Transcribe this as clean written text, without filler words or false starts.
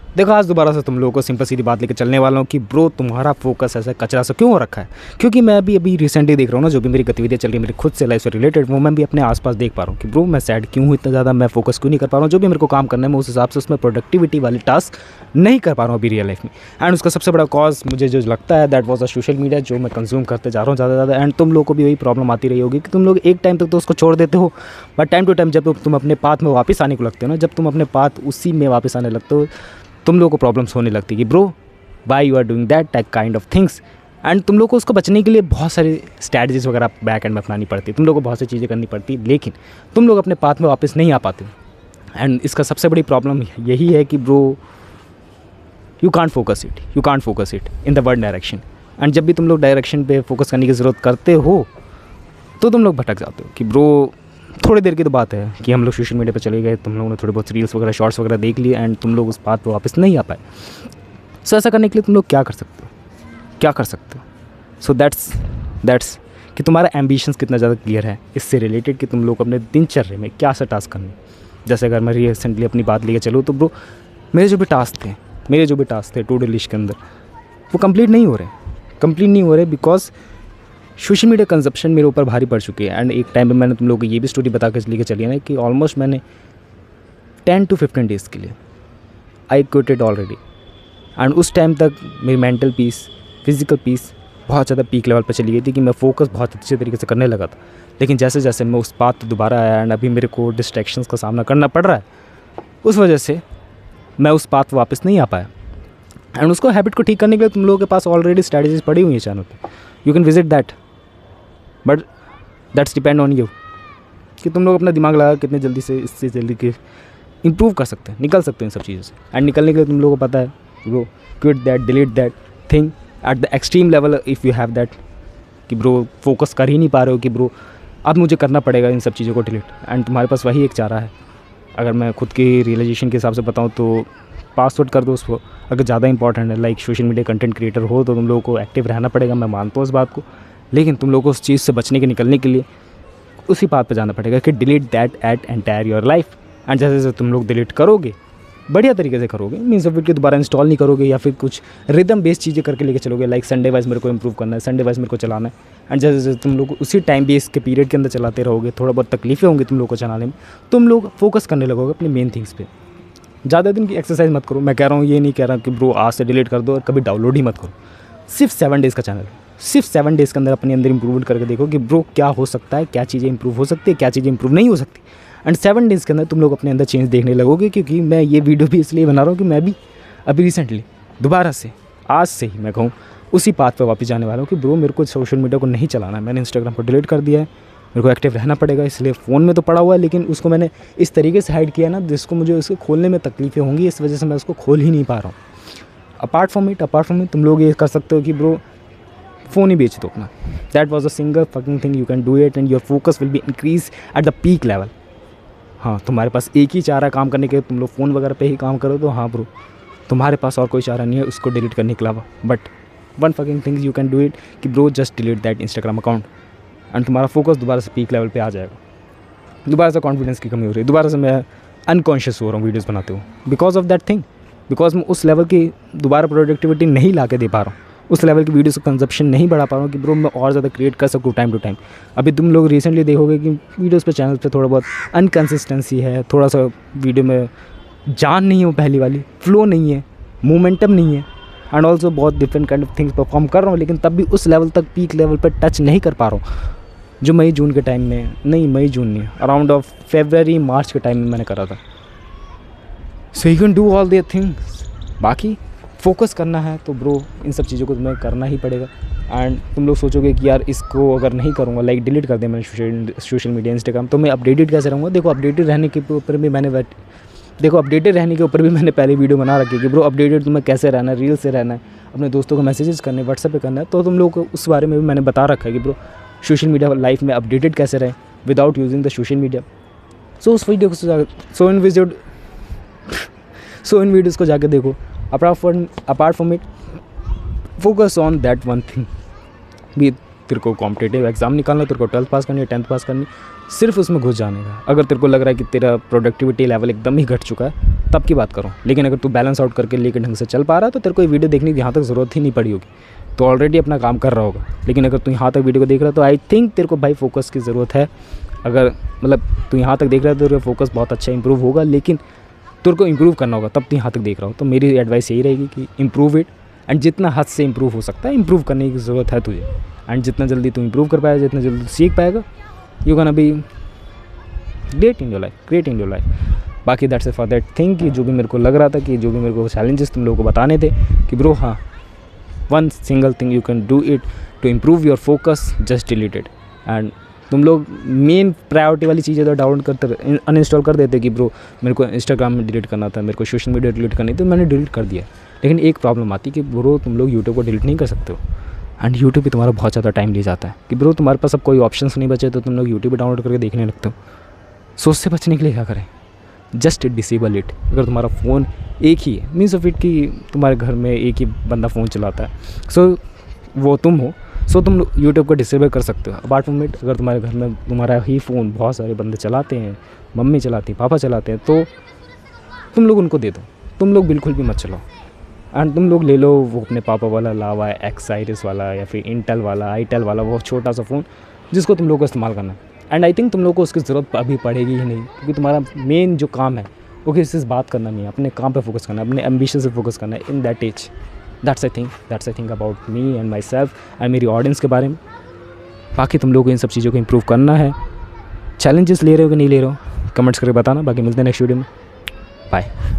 देखो आज दोबारा से तुम लोगों को सिंपल सीधी बात लेकर चलने वाला हूँ कि ब्रो तुम्हारा फोकस ऐसा कचरा सा क्यों हो रखा है। क्योंकि मैं भी अभी रिसेंटली देख रहा हूँ ना, जो भी मेरी गतिविधियाँ चल रही है मेरी खुद से लाइफ से रिलेटेड, वो मैं भी अपने आसपास देख पा रहा हूँ कि ब्रो मैं सैड क्यों हूँ इतना ज़्यादा, मैं फोकस क्यों नहीं कर पा रहा हूँ। जो भी मेरे को काम करना है मैं उस हिसाब से उसमें प्रोडक्टिविटी वाली टास्क नहीं कर पा रहा हूँ अभी रियल लाइफ में। एंड उसका सबसे बड़ा कॉज मुझे जो लगता है that was a social media, जो मैं कंज्यूम करते जा रहा हूँ ज़्यादा। एंड तुम लोग को भी वही प्रॉब्लम आती रही होगी कि तुम लोग एक टाइम तक तो उसको छोड़ देते हो, बट टाइम टू टाइम जब तुम अपने पाथ में वापस आने को लगते हो ना, जब तुम अपने पाथ उसी में वापस आने लगते हो, तुम लोगों को प्रॉब्लम्स होने लगती है कि bro why you are doing that type kind of things. And तुम लोग को उसको बचने के लिए बहुत सारी स्ट्रैटेजीज वगैरह बैक एंड में अपनानी पड़ती है, तुम लोग को बहुत सी चीज़ें करनी पड़ती है, लेकिन तुम लोग अपने पाथ में वापस नहीं आ पाते हो। एंड इसका सबसे बड़ी प्रॉब्लम यही है कि bro you can't focus it in the one direction. And जब भी तुम लोग डायरेक्शन पे फोकस करने की ज़रूरत करते हो तो तुम लोग भटक जाते हो कि ब्रो थोड़ी देर की तो बात है कि हम लोग सोशल मीडिया पे चले गए, तुम लोगों ने थोड़े बहुत रील्स वगैरह शॉर्ट्स वगैरह देख लिए एंड तुम लोग उस बात पे वापस नहीं आ पाए। सो ऐसा करने के लिए तुम लोग क्या कर सकते हो। सो दैट्स कि तुम्हारा एम्बिशंस कितना ज़्यादा क्लियर है इससे रिलेटेड कि तुम लोग अपने दिनचर्या में क्या सा टास्क करने। जैसे अगर मैं रिसेंटली अपनी बात लेके चलूँ तो ब्रो मेरे जो भी टास्क थे टू डू लिस्ट के अंदर वो कंप्लीट नहीं हो रहे बिकॉज सोशल मीडिया कंजप्शन मेरे ऊपर भारी पड़ चुकी है। एंड एक टाइम पे मैंने तुम लोगों को ये भी स्टोरी बता के लेके चली है ना कि ऑलमोस्ट मैंने 10 to 15 डेज़ के लिए आई क्विटेड ऑलरेडी। एंड उस टाइम तक मेरी मेंटल पीस, फिजिकल पीस बहुत ज़्यादा पीक लेवल पर चली गई थी कि मैं फोकस बहुत अच्छे तरीके से करने लगा था। लेकिन जैसे जैसे मैं उस बात पर दोबारा आया एंड अभी मेरे को डिस्ट्रैक्शंस का सामना करना पड़ रहा है, उस वजह से मैं उस बात पर वापस नहीं आ पाया। एंड उसको हैबिट को ठीक करने के लिए तुम लोगों के पास ऑलरेडी स्ट्रैटेजीज पड़ी हुई है चैनल पर, you can visit that, but that's depend on you कि तुम लोग अपना दिमाग लगा कितने जल्दी से इससे जल्दी के इम्प्रूव कर सकते हैं, निकल सकते हैं इन सब चीज़ों से। एंड निकलने के लिए तुम लोगों को पता है bro quit that, delete that thing at the extreme level if you have that कि ब्रो फोकस कर ही नहीं पा रहे हो कि ब्रो अब मुझे करना पड़ेगा इन सब चीज़ों को डिलीट। एंड तुम्हारे पास वही एक चारा है। अगर मैं खुद की रियलाइजेशन के हिसाब से बताऊँ तो पासवर्ड कर दो उसको। अगर ज़्यादा इंपॉर्टेंट है like social media content creator हो तो तुम लोगों को एक्टिव रहना पड़ेगा, मैं मानता हूँ इस बात को, लेकिन तुम लोगों को उस चीज़ से बचने के निकलने के लिए उसी बात पे जाना पड़ेगा कि delete that at entire your life. And जैसे जैसे तुम लोग डिलीट करोगे, बढ़िया तरीके से करोगे, मीन्स ऑफ इट कि दोबारा इंस्टॉल नहीं करोगे या फिर कुछ रिदम बेस्ड चीज़ें करके लेके चलोगे, लाइक संडे वाइज मेरे को इंप्रूव करना है, संडे वाइज मेरे को चलाना है। एंड जैसे जैसे तुम लोग उसी टाइम बेस के पीरियड के अंदर चलाते रहोगे, थोड़ा बहुत तकलीफें होंगी तुम लोग को चलाने में, तुम लोग फोकस करने लगोगे अपने मेन थिंग्स पे। ज़्यादा दिन की एक्सरसाइज मत करो, मैं कह रहा हूँ, ये नहीं कह रहा कि ब्रो आज से डिलीट कर दो और कभी डाउनलोड ही मत करो। सिर्फ 7 डेज़ का चैनल, सिर्फ 7 डेज़ के अंदर अपने अंदर इंप्रूवमेंट करके देखो कि ब्रो क्या हो सकता है, क्या चीज़ें इंप्रूव हो सकती है, क्या चीज़ें इंप्रूव नहीं हो सकती। एंड 7 डेज़ के अंदर तुम लोग अपने अंदर चेंज देखने लगोगे। क्योंकि मैं ये वीडियो भी इसलिए बना रहा हूँ कि मैं भी अभी रिसेंटली दोबारा से आज से ही मैं कहूँ उसी पाथ पर वापस जाने वाला हूँ कि ब्रो मेरे को सोशल मीडिया को नहीं चलाना है। मैंने इंस्टाग्राम को डिलीट कर दिया है, मेरे को एक्टिव रहना पड़ेगा, इसलिए फ़ोन में तो पड़ा हुआ है लेकिन उसको मैंने इस तरीके से हाइड किया ना जिसको मुझे उसको खोलने में तकलीफ़ें होंगी, इस वजह से मैं उसको खोल ही नहीं पा रहा हूँ। अपार्ट फ्रॉम इट तुम लोग ये कर सकते हो कि ब्रो फ़ोन ही बेच दो अपना। That was a single fucking thing you can do it and your focus will be increase at the peak level. हाँ, तुम्हारे पास एक ही चारा काम करने के, तुम लोग फ़ोन वगैरह पे ही काम करो तो हाँ ब्रो तुम्हारे पास और कोई चारा नहीं है उसको डिलीट करने के अलावा। But one fucking thing you can do it कि bro just delete that Instagram account and तुम्हारा फोकस दोबारा से पीक लेवल पे आ जाएगा। दोबारा से कॉन्फिडेंस की कमी हो रही है, दोबारा से मैं अनकॉन्शियस हो रहा हूँ वीडियोस बनाते हुए because of that thing, because मैं उस लेवल की दोबारा प्रोडक्टिविटी नहीं ला के दे पा रहा हूँ, उस लेवल की वीडियोस का कंजप्शन नहीं बढ़ा पा रहा हूँ कि ब्रो मैं और ज़्यादा क्रिएट कर सकूँ टाइम टू टाइम। अभी तुम लोग रिसेंटली देखोगे कि वीडियोस पे चैनल पे थोड़ा बहुत अनकंसिस्टेंसी है, थोड़ा सा वीडियो में जान नहीं है, वो पहली वाली फ्लो नहीं है, मोमेंटम नहीं है एंड ऑल्सो बहुत different kind of things perform कर रहा हूँ, लेकिन तब भी उस लेवल तक पीक लेवल पर टच नहीं कर पा रहा हूँ जो मई जून के टाइम में, नहीं मई जून नहीं, अराउंड ऑफ फरवरी मार्च के टाइम में मैंने करा था। So you can do all their things. बाकी फोकस करना है तो ब्रो इन सब चीज़ों को तुम्हें करना ही पड़ेगा। एंड तुम लोग सोचोगे कि यार इसको अगर नहीं करूँगा, लाइक डिलीट कर दिया मैंने सोशल मीडिया इंस्टाग्राम, तो मैं अपडेटेड कैसे रहूँगा। देखो अपडेटेड रहने के ऊपर भी मैंने पहले वीडियो बना रखी है कि ब्रो अपडेटेड तुम्हें कैसे रहना है, रील से रहना है, अपने दोस्तों को मैसेजेस करने, व्हाट्सएप पे करना है, तो तुम लोग को उस बारे में भी मैंने बता रखा है कि ब्रो सोशल मीडिया लाइफ में अपडेटेड कैसे रहें without using the social media. So उस वीडियो को इन वीडियोज़ को जाके देखो। Apart from it focus on that one thing, तेरे को कॉम्पिटिटिव एग्जाम निकालना, तेरे को 12th पास करनी है, 10th पास करनी, सिर्फ उसमें घुस जाने का। अगर तेरे को लग रहा है कि तेरा प्रोडक्टिविटी लेवल एकदम ही घट चुका है तब की बात करो। लेकिन अगर तू बैलेंस आउट करके लेके ढंग से चल पा रहा है तो तेरे को ये वीडियो देखने की यहाँ तक ज़रूरत ही नहीं पड़ी होगी, तो ऑलरेडी अपना काम कर रहा होगा। लेकिन अगर तू यहाँ तक वीडियो को देख रहा है तो आई थिंक तेरे को भाई फोकस की ज़रूरत है। अगर मतलब तू यहाँ तक देख रहा है तो तेरा फोकस बहुत अच्छा इंप्रूव होगा, लेकिन तेरे को इंप्रूव करना होगा तब तू यहाँ तक देख रहा हो। तो मेरी एडवाइस यही रहेगी कि इम्प्रूव इट, एंड जितना हद से इम्प्रूव हो सकता है इम्प्रूव करने की ज़रूरत है तुझे। एंड जितना जल्दी तू इम्प्रूव कर पाएगा, जितना जल्दी सीख पाएगा, you can be great in your life. बाकी that's it for that thing कि जो भी मेरे को लग रहा था, कि जो भी मेरे को चैलेंजेस तुम लोगों को बताने थे कि ब्रो हाँ, one single thing you can do it to improve your focus, just delete it. And तुम लोग मेन प्रायोरिटी वाली चीज़ें तो डाउनलोड करते अनइंस्टॉल कर देते कि ब्रो मेरे को इंस्टाग्राम में डिलीट करना था, मेरे को सोशल मीडिया डिलीट करनी थी, तो मैंने डिलीट कर दिया। लेकिन एक प्रॉब्लम आती कि ब्रो तुम लोग यूट्यूब को डिलीट नहीं कर सकते हो, एंड यूट्यूब पे तुम्हारा बहुत ज़्यादा टाइम ले जाता है कि ब्रो तुम्हारे पास अब कोई ऑप्शंस नहीं बचे तो तुम लोग यूट्यूब पे डाउनलोड करके देखने लगते हो। सो उससे बचने के लिए क्या करें, जस्ट डिसेबल इट। अगर तुम्हारा फ़ोन एक ही है, मीन्स ऑफ इट कि तुम्हारे घर में एक ही बंदा फ़ोन चलाता है, सो वो तुम हो, सो तुम यूट्यूब को डिसेबल कर सकते हो। अपार्ट फ्रॉम इट, अगर तुम्हारे घर में तुम्हारा ही फ़ोन बहुत सारे बंदे चलाते हैं, मम्मी चलाती है, पापा चलाते हैं, तो तुम लोग उनको दे दो, तुम लोग बिल्कुल भी मत चलाओ। एंड तुम लोग ले लो वो अपने पापा वाला लावा एक्स आइरिस वाला या फिर इंटेल वाला, आईटेल वाला, वो छोटा सा फ़ोन जिसको तुम लोग को इस्तेमाल करना है। एंड आई थिंक तुम लोग को उसकी ज़रूरत अभी पड़ेगी ही नहीं, क्योंकि तुम्हारा मेन जो काम है वो किसी से बात करना नहीं है, अपने काम पे फोकस करना है, अपने एम्बिशन से फोकस करना है in that age. That's I think about me and my self and मेरी ऑडियंस के बारे में। बाकी तुम लोग को इन सब चीज़ों को इम्प्रूव करना है। चैलेंजेस ले रहे हो कि नहीं ले रहे हो, कमेंट्स करके बताना। बाकी मिलते हैं नेक्स्ट वीडियो में, बाय।